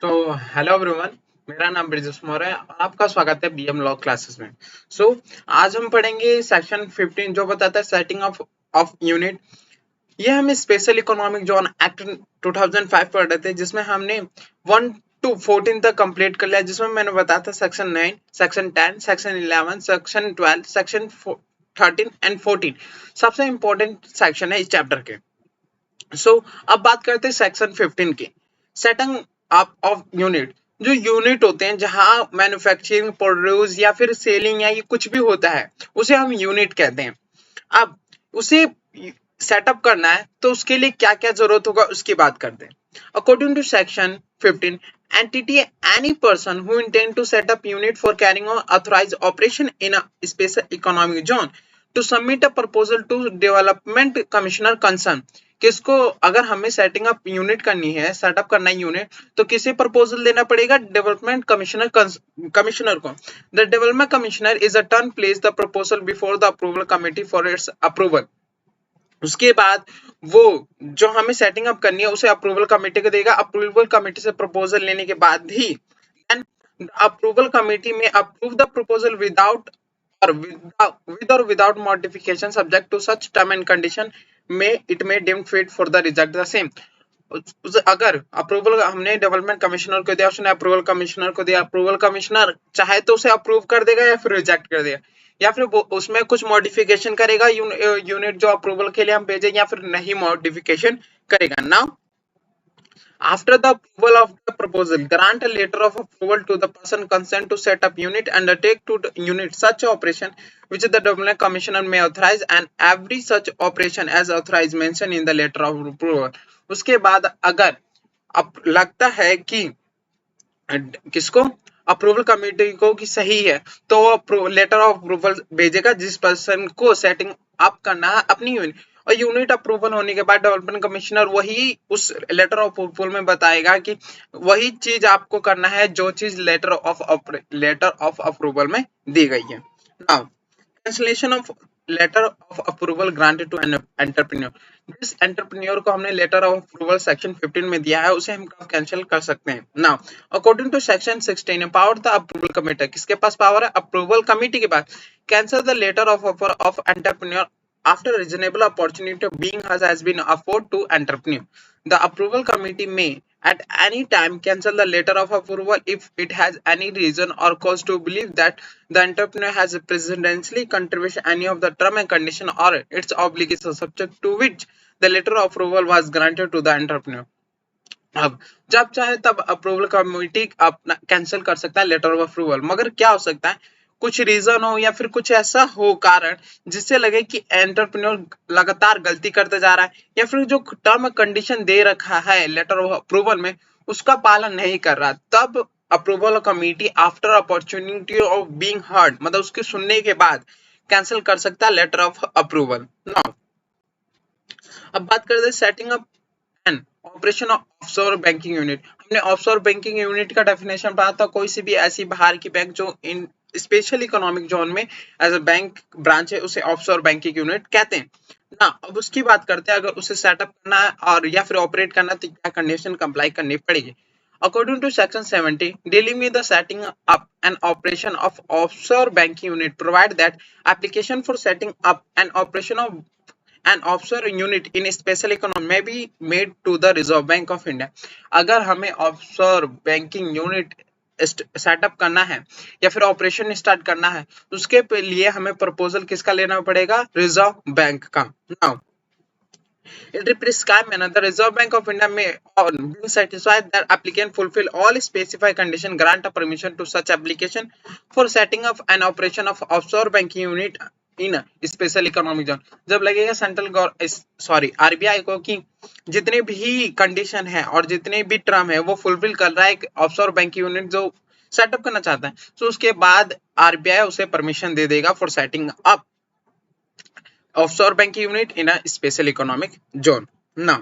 तो hello everyone. मेरा नाम ब्रिजेश मौर्य है और आपका स्वागत है बीएम लॉ क्लासेस में। सो आज हम पढ़ेंगे सेक्शन 15 जो बताता है सेटिंग ऑफ यूनिट। ये हम स्पेशल इकोनॉमिक जोन एक्ट 2005 पढ़ रहे थे, जिसमें हमने 1 to 14 तक कंप्लीट कर लिया, जिसमें मैंने बताया था section 9, section 10, section 11, section 12, section 13 and 14 सबसे इंपॉर्टेंट सेक्शन है इस चैप्टर के। अब बात करते हैं सेक्शन 15 की। Setting up of unit. जो यूनिट होते हैं जहां मैन्युफैक्चरिंग, प्रोड्यूस या फिर सेलिंग या ये कुछ भी होता है, उसे हम यूनिट कहते हैं। अब उसे सेटअप करना है तो उसके लिए क्या क्या जरूरत होगा उसकी बात करते हैं। According to section 15, entity any person who intend to set up unit for carrying on authorized operation in a special economic zone to submit a proposal to development commissioner concerned। किसको, अगर हमें सेटिंग अप यूनिट करनी है, setup करना है unit, तो किसे proposal देना पड़ेगा? डेवलपमेंट कमिश्नर को। The development commissioner is a turn place the proposal before the approval committee for its approval. उसके बाद वो जो हमें सेटिंग अप करनी है उसे अप्रूवल कमेटी को देगा। अप्रूवल कमेटी से प्रपोजल लेने के बाद ही अप्रूवल कमेटी में अप्रूव द प्रपोजल विदाउट और विद और without modification subject to such term and condition में it may deem fit for the reject the same. अगर अप्रूवल हमने डेवलपमेंट कमिश्नर को दिया, उसने अप्रूवल कमिश्नर को दिया, अप्रूवल कमिश्नर चाहे तो उसे अप्रूव कर देगा या फिर रिजेक्ट कर देगा, या फिर उसमें कुछ मॉडिफिकेशन करेगा यूनिट जो अप्रूवल के लिए हम भेजेंगे, या फिर नहीं मॉडिफिकेशन करेगा। Now after the approval of the proposal, grant a letter of approval to the person concerned to set up unit, undertake to unit such operation which the development commissioner may authorize, and every such operation as authorized mentioned in the letter of approval। उसके बाद अगर अब लगता है कि किसको, approval committee को कि सही है, तो वो लेटर ऑफ अप्रूवल भेजेगा जिस पर्सन को सेटिंग अप करना है अपनी यूनिट। और यूनिट अप्रूवल होने के बाद डेवलपमेंट कमिश्नर वही उस लेटर ऑफ अप्रूवल में बताएगा कि वही चीज आपको करना है जो चीज लेटर ऑफ अप्रूवल में दी गई है। Now cancellation of letter of approval granted to an entrepreneur. जिस एंटरप्रेन्योर को हमने लेटर ऑफ अप्रूवल सेक्शन 15 में दिया है उसे हम कब कैंसिल कर सकते हैं? Now according to section 16, empowered the approval committee. किसके पास पावर है? अप्रूवल कमिटी के पास। Cancel the letter of offer of entrepreneur after reasonable opportunity being has been afforded to entrepreneur. The approval committee may at any time cancel the letter of approval if it has any reason or cause to believe that the entrepreneur has precedently contributed any of the term and condition or its obligation subject to which the letter of approval was granted to the entrepreneur। अब जब चाहे तब approval committee अपना cancel कर सकता है letter of approval, मगर क्या हो सकता है, कुछ रीजन हो या फिर कुछ ऐसा हो कारण जिससे लगे कि एंटरप्रेन्योर लगातार गलती करते जा रहा है, या फिर जो टर्म कंडीशन दे रखा है लेटर ऑफ अप्रूवल में उसका पालन नहीं कर रहा, तब approval committee after opportunity of being heard, मतलब उसके सुनने के बाद कैंसिल कर सकता है लेटर ऑफ अप्रूवल। नाउ अब बात करते हैं setting up and operation of offshore banking unit. हमने ऑफशोर बैंकिंग यूनिट का डेफिनेशन पढ़ा था, कोई सी भी ऐसी बाहर की बैंक जो इन स्पेशल इकोनॉमिक जोन में एज अ बैंक ब्रांच है उसे ऑफशोर बैंकिंग यूनिट कहते हैं ना। अब उसकी बात करते हैं, अगर उसे सेटअप करना है और या फिर ऑपरेट करना है तो क्या कंडीशन कंप्लाई करनी पड़ेगी। According to Section 70, dealing with the setting up and operation of offshore banking unit, provide that application for setting up and operation of an offshore unit in special economy may be made to the Reserve Bank of India। अगर हमें offshore banking unit setup करना है या फिर operation start करना है, उसके लिए हमें प्रपोजल किसका लेना पड़ेगा? रिजर्व बैंक का। Now in the prescribed manner, the Reserve Bank of India may, on being satisfied that applicant fulfill all specified conditions, grant a permission to such application for setting up an operation of offshore banking unit in special economic zone. जब लगेगा central RBI को कि जितने भी condition है और जितने भी टर्म है वो फुलफिल कर रहा है एक ऑफशोर बैंकिंग यूनिट जो सेटअप करना चाहता है, तो उसके बाद आरबीआई उसे परमिशन दे देगा for setting up offshore banking unit in a special economic zone। Now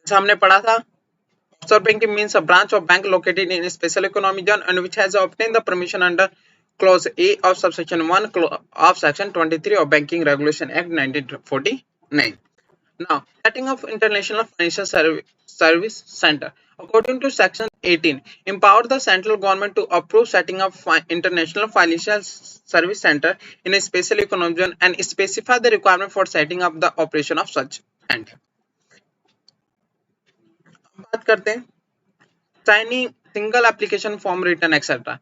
जैसा हमने पढ़ा था, offshore banking means a branch of bank located in a special economic zone and which has obtained the permission under clause A of subsection 1 of section 23 of Banking Regulation Act 1949। Now, setting of International Financial Service Center. According to Section 18, empower the central government to approve setting up International Financial Service Center in a special economic zone and specify the requirement for setting up the operation of such center. बात करते हैं signing single application form return etc.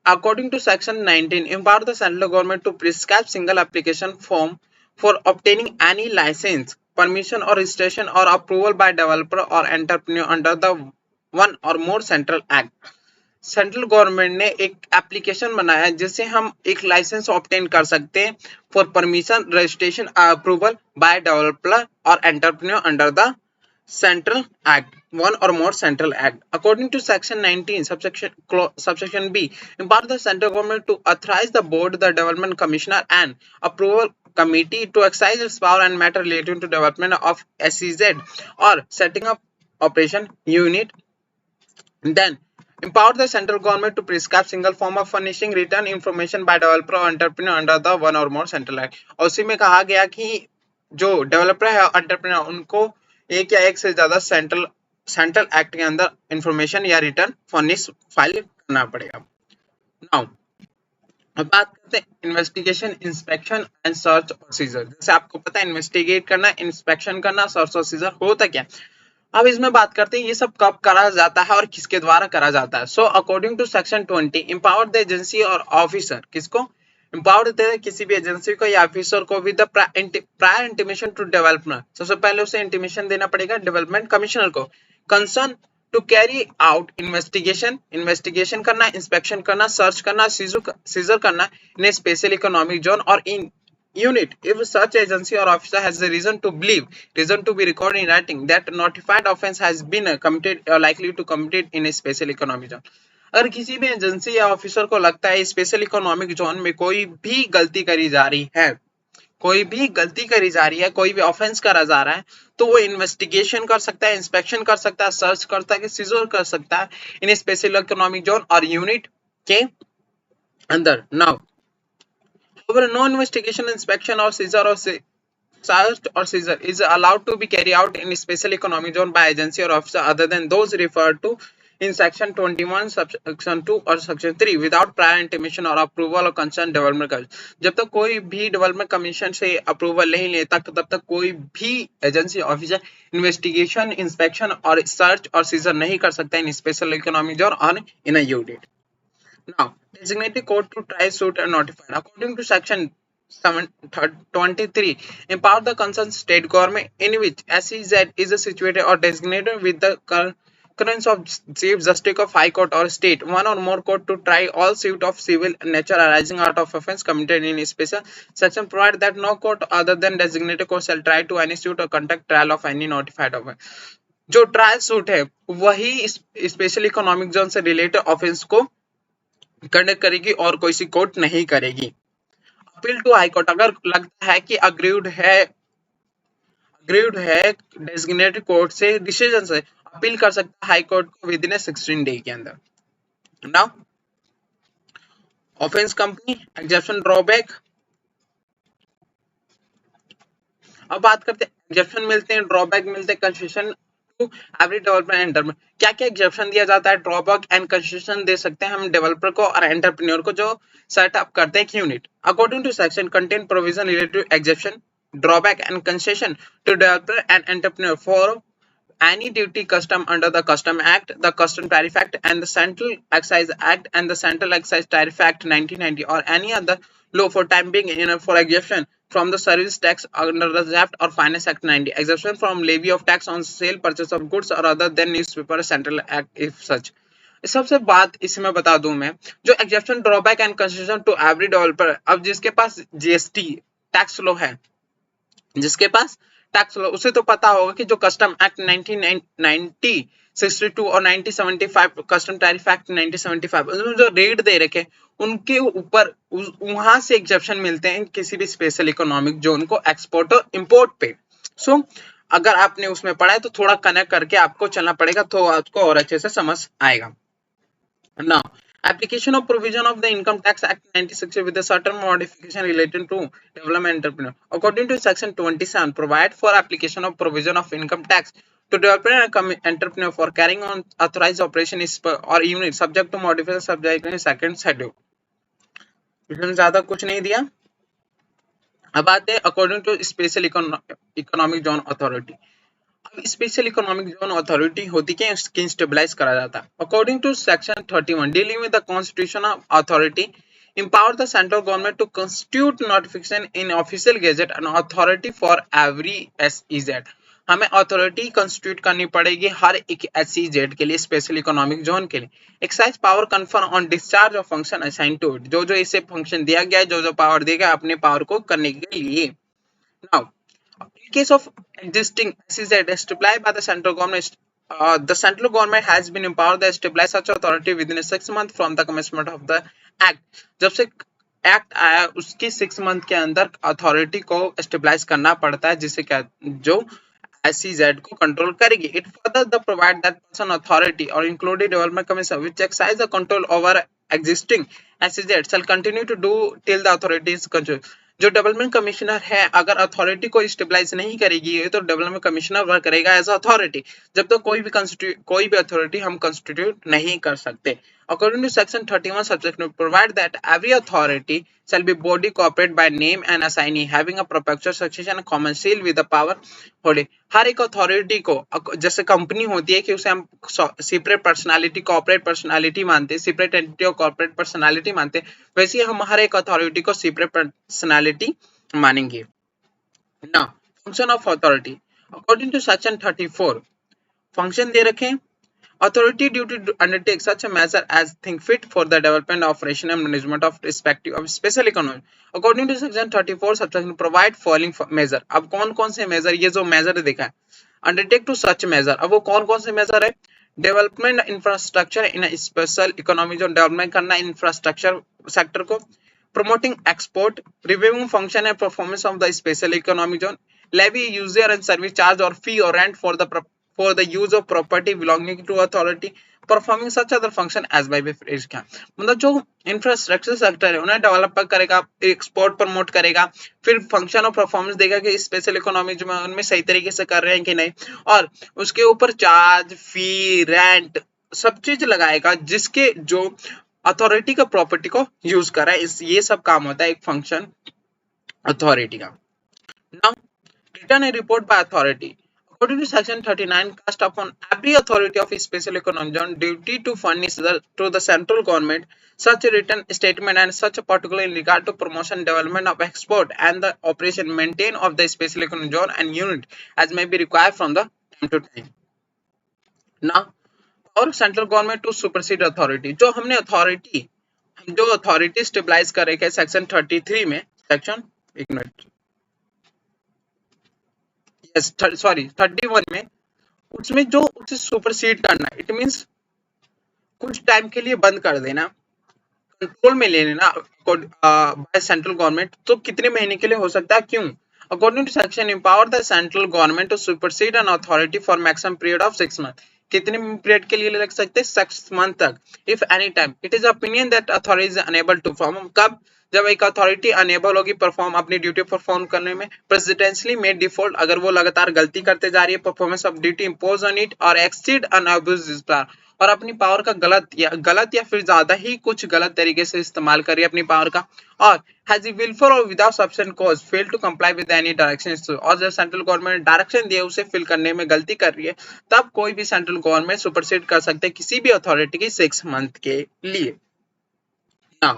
According to Section 19, empower the central government to prescribe single application form for obtaining any license, permission or registration or approval by developer or entrepreneur under the one or more central act. Central government ने एक application बनाया है जिससे हम एक licence obtain कर सकते हैं for permission registration approval by developer और entrepreneur under the Central Act, one or more Central Act. According to Section 19, subsection B, empower the central government to authorize the board, the development commissioner, and approval committee to exercise its power and matter relating to development of SEZ or setting up operation unit. Then, empower the central government to prescribe single form of furnishing written information by developer or entrepreneur under the one or more Central Act. और उसी में कहा गया कि जो developer है entrepreneur उनको एक या एक से ज्यादा सेंट्रल एक्ट के अंदर इंफॉर्मेशन या रिटर्न फर्निश फाइल करना पड़ेगा. नाउ अब बात करते हैं इन्वेस्टिगेशन, इंस्पेक्शन एंड सर्च और सीजर. जैसे आपको पता है इन्वेस्टिगेट करना, इंस्पेक्शन करना, सर्च और सीजर होता क्या. अब इसमें बात करते हैं ये सब कब करा जाता है और किसके द्वारा करा जाता है. So according to section 20, empower the agency और ऑफिसर, किसको एम्पावर देते हैं किसी भी एजेंसी को या ऑफिसर को with the prior intimation to development. सबसे पहले उसे इंटीमेशन देना पड़ेगा डेवलपमेंट कमिश्नर को. Concern to carry out investigation करना, इंस्पेक्शन करना, सर्च करना, सीजर करना in a special economic zone और in unit if such agency or officer has a reason to be recorded in writing that notified offense has been committed or likely to committed in a special economic zone. अगर किसी भी agency या officer को लगता है special economic zone में कोई भी गलती करी जा रही है, कोई भी ऑफेंस करा जा रहा है, तो वो इन्वेस्टिगेशन कर सकता है, इंस्पेक्शन कर सकता है, सर्च कर सकता है, सीजर कर सकता है इन स्पेशल इकोनॉमिक जोन और यूनिट के अंदर. Now however, no investigation, inspection or search or seizure is allowed to be carried out in a special economic zone by agency or officer other than those referred to in section 21, section 2 or section 3 without prior intimation or approval of concerned development commission. जब तक कोई भी development commission से approval नहीं लेता तब तक कोई भी एजेंसी ऑफिसर इन्वेस्टिगेशन, इंस्पेक्शन और सर्च और सीजर नहीं कर सकता इन स्पेशल इकोनॉमिक जोन और in a unit. Now, designated court to try suit and notified. According to section 23, empower the concerned state government in which SEZ is situated or designated with the concurrence of Chief Justice of High Court or state, one or more court to try all suit of civil nature arising out of offence committed in a special section, provide that no court other than designated court shall try to any suit or conduct trial of any notified offence. जो trial suit है वही special economic zone से related offence को conduct करेगी और कोई सी court नहीं करेगी. अपील टू हाई कोर्ट, अगर लगता है कि अग्रीव्ड है डेजिग्नेटेड कोर्ट से डिसीजन से अपील कर सकता है हाई कोर्ट को विद इन 16 डे के अंदर. Now offence company, exemption, drawback. अब बात करते हैं एग्जेप्शन मिलते हैं, ड्रॉबैक मिलते हैं, कंसेशन एवरी डेवलपमेंट एंटरप्रेन्योर. क्या क्या एग्जेप्शन दिया जाता है, ड्रॉबैक एंड कंसेशन दे सकते हैं हम डेवलपर को और एंटरप्रेन्योर को जो सेटअप करते हैं unit. According to section contain provision related to exemption, drawback and concession to developer and entrepreneur for any duty custom under the Custom Act, the Custom Tariff Act and the Central Excise Act and the Central Excise Tariff Act 1990 or any other law for time being for exemption from the service tax under the Draft or Finance Act 90, exemption from levy of tax on sale, purchase of goods or other than newspaper, Central Act if such. सबसे बात इसमें बता दूं मैं, जो exemption, drawback and concession to every developer, अब जिसके पास GST tax law है, जिसके पास टैक्स लॉ, उसे तो पता होगा कि जो कस्टम एक्ट 1962 और 1975 कस्टम टैरिफ एक्ट 1975 उसमें जो रेट दे रखे उनके ऊपर वहां से एग्जेप्शन मिलते हैं किसी भी स्पेशल इकोनॉमिक जोन को एक्सपोर्ट और इंपोर्ट पे. सो अगर आपने उसमें पढ़ा है तो थोड़ा कनेक्ट करके आपको चलना पड़ेगा तो आपको और अच्छे से समझ आएगा. Now Application of provision of the Income Tax Act 1960 with a certain modification related to development entrepreneur. According to Section 27, provide for application of provision of income tax to development entrepreneur for carrying on authorized operation is or unit subject to modification subject in second schedule. इसमें ज्यादा कुछ नहीं दिया. अब आते हैं according to special economic zone authority. अब special economic zone authority होती क्या, इसकी स्टेबलाइज करा जाता है. According to section 31 dealing with the constitution of authority empower the central government to constitute notification in official gazette and authority for every SEZ. हमें authority constitute करनी पड़ेगी हर एक SEZ के लिए, स्पेशल इकोनॉमिक जोन के लिए. Exercise power confer on discharge of function assign to it. जो जो इसे फंक्शन दिया गया है, जो जो पावर दिया गया अपने पावर को करने के लिए. Now in case of existing SEZ established by the central government, the central government has been empowered to establish such authority within 6 months from the commencement of the act. जब से act आया उसकी 6 month के अंदर authority को establish करना पड़ता है, जिसे क्या जो SEZ को कंट्रोल करेगी. It further the provide that person authority और included development commission which exercise the control over existing SEZ shall continue to do till the authority is control. जो डेवलपमेंट कमिश्नर है, अगर अथॉरिटी को stabilise नहीं करेगी तो development commissioner work करेगा as authority. जब तक कोई भी अथॉरिटी हम कंस्टिट्यूट नहीं कर सकते. According to section 31 subsection provide that every authority shall be body corporate by name and assignee having a perpetual succession and common seal with the power holding. हर एक authority को, जैसे कंपनी होती है कि उसे हम सेपरेट पर्सनालिटी कॉर्पोरेट पर्सनालिटी मानते हैं, सेपरेट एंटिटी और कॉर्पोरेट पर्सनालिटी मानते हैं, वैसे हम हर एक अथॉरिटी को सेपरेट पर्सनालिटी मानेंगे. Now function of authority. According to section 34 function दे रखे. Authority duty to undertake such a measure as think fit for the development, operation and management of respective of special economy. According to section 34 subsection provide following measure. अब कौन कौन से major, ये जो major देखा है अंडरटेक टू सच मेजर, अब वो कौन कौन से मेजर है. Development infrastructure in special economy zone, development करना इंफ्रास्ट्रक्चर सेक्टर को. Promoting export, reviewing function and performance of the special economic zone. Levy user and service charge और फी और rent for the use of property belonging to authority, performing such other function as by can. मतलब जो infrastructure sector है उन्हें develop करेगा, export promote करेगा, फिर function और परफॉर्मेंस देगा कि स्पेशल इकोनॉमी जो है उनमें सही तरीके से कर रहे हैं कि नहीं, और उसके ऊपर चार्ज फी रेंट सब चीज लगाएगा जिसके जो अथॉरिटी का प्रॉपर्टी को यूज कर रहा है. ये सब काम होता है एक फंक्शन अथॉरिटी का. Now return A report by authority. According to section 39, cast upon every authority of a special economic zone duty to furnish to the central government such a written statement and such a particular in regard to promotion development of export and the operation maintain of the special economic zone and unit as may be required from the time to time. Now, और central government to supersede authority. जो हमने authority stabilise कर रखे section 33 में, section एक minute sorry 31 में, उसमें जो उसे सुपरसीड करना, इट मींस कुछ टाइम के लिए बंद कर देना, कंट्रोल में ले लेना बाय सेंट्रल गवर्नमेंट. तो कितने महीने के लिए हो सकता है, क्यों? According to section empower the central government to supersede an authority for maximum period of 6 month. कितने पीरियड के लिए लग सकते हैं, 6 मंथ तक. If any time it is opinion that authority is unable to perform. कब? जब एक अथॉरिटी अनेबल होगी परफॉर्म अपनी ड्यूटी परफॉर्म करने में, प्रेसिडेंशियली मेड डिफॉल्ट, अगर वो लगातार गलती करते जा रही है, performance of duty impose on it और exceed and abuse this power, और अपनी पावर का गलत या फिर ज्यादा ही कुछ गलत तरीके से इस्तेमाल कर रही है अपनी पावर का, और हैज विलफुल और without sufficient cause fail to comply with any directions, और जब सेंट्रल गवर्नमेंट डायरेक्शन दिए उसे फिल करने में गलती कर रही है, तब कोई भी सेंट्रल गवर्नमेंट सुपरसीड कर सकते हैं किसी भी अथॉरिटी की 6 मंथ के लिए. Now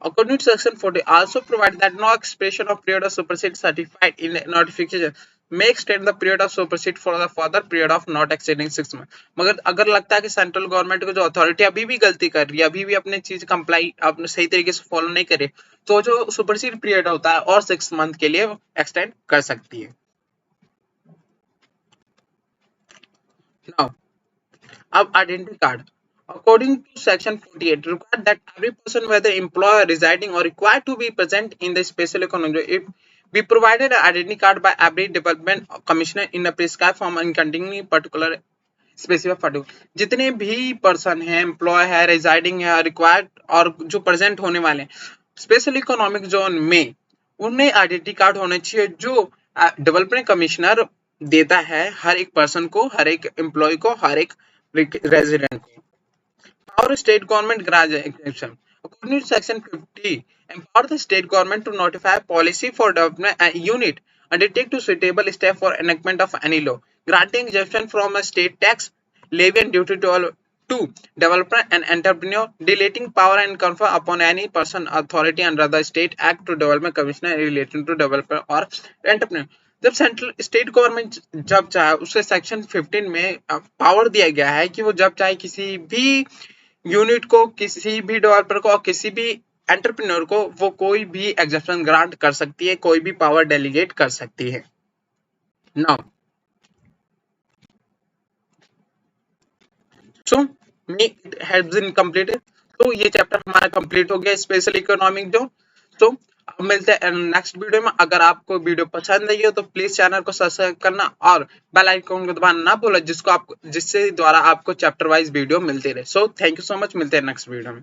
according to section 40 also provide that no expression of period of supersede certified in notification may extend the period of supersede for the further period of not exceeding 6 months. मगर अगर लगता है कि central government को जो authority अभी भी गलती कर रही है, अभी भी अपने चीज कंप्लाई अपने सही तरीके से फॉलो नहीं कर रही, तो जो सुपरसीड पीरियड होता है और 6 मंथ के लिए एक्सटेंड कर सकती है. नाउ अब identity card. According to section 48, required that every person, whether employer, residing or required to be present in the special economic zone, be provided an identity card by every development commissioner in a prescribed form and containing particular specify particular जितने भी person है, employ है, residing है, required और जो present होने वाले हैं स्पेशल इकोनॉमिक जोन में, उन्हें आइडेंटिटी कार्ड होना चाहिए जो डेवलपमेंट कमिश्नर देता है हर एक पर्सन को, हर एक एम्प्लॉय को, हर एक रेजिडेंट को। Power state government grant exemption. According to Section 50, empower the state government to notify policy for development unit, undertake to suitable step for enactment of any law, granting exemption from a state tax, levy and duty to developer and entrepreneur, deleting power and confer upon any person authority under the State Act to Development Commissioner relating to developer or entrepreneur. जब central state government जब चाहे उसे section 15 में power दिया गया है कि वो जब चाहे किसी भी यूनिट को, किसी भी डेवलपर को और किसी भी एंटरप्रेन्योर को वो कोई भी एग्जेप्शन ग्रांट कर सकती है, कोई भी पावर डेलीगेट कर सकती है। Now so it has been completed. तो ये चैप्टर हमारा कंप्लीट हो गया स्पेशल इकोनॉमिक जोन। तो अब मिलते हैं नेक्स्ट वीडियो में। अगर आपको वीडियो पसंद आई हो तो प्लीज चैनल को सब्सक्राइब करना और बेल आइकन को दबाना ना भूलें, जिससे द्वारा आपको चैप्टर वाइज वीडियो मिलती रहे। So thank you so much, मिलते हैं नेक्स्ट वीडियो में।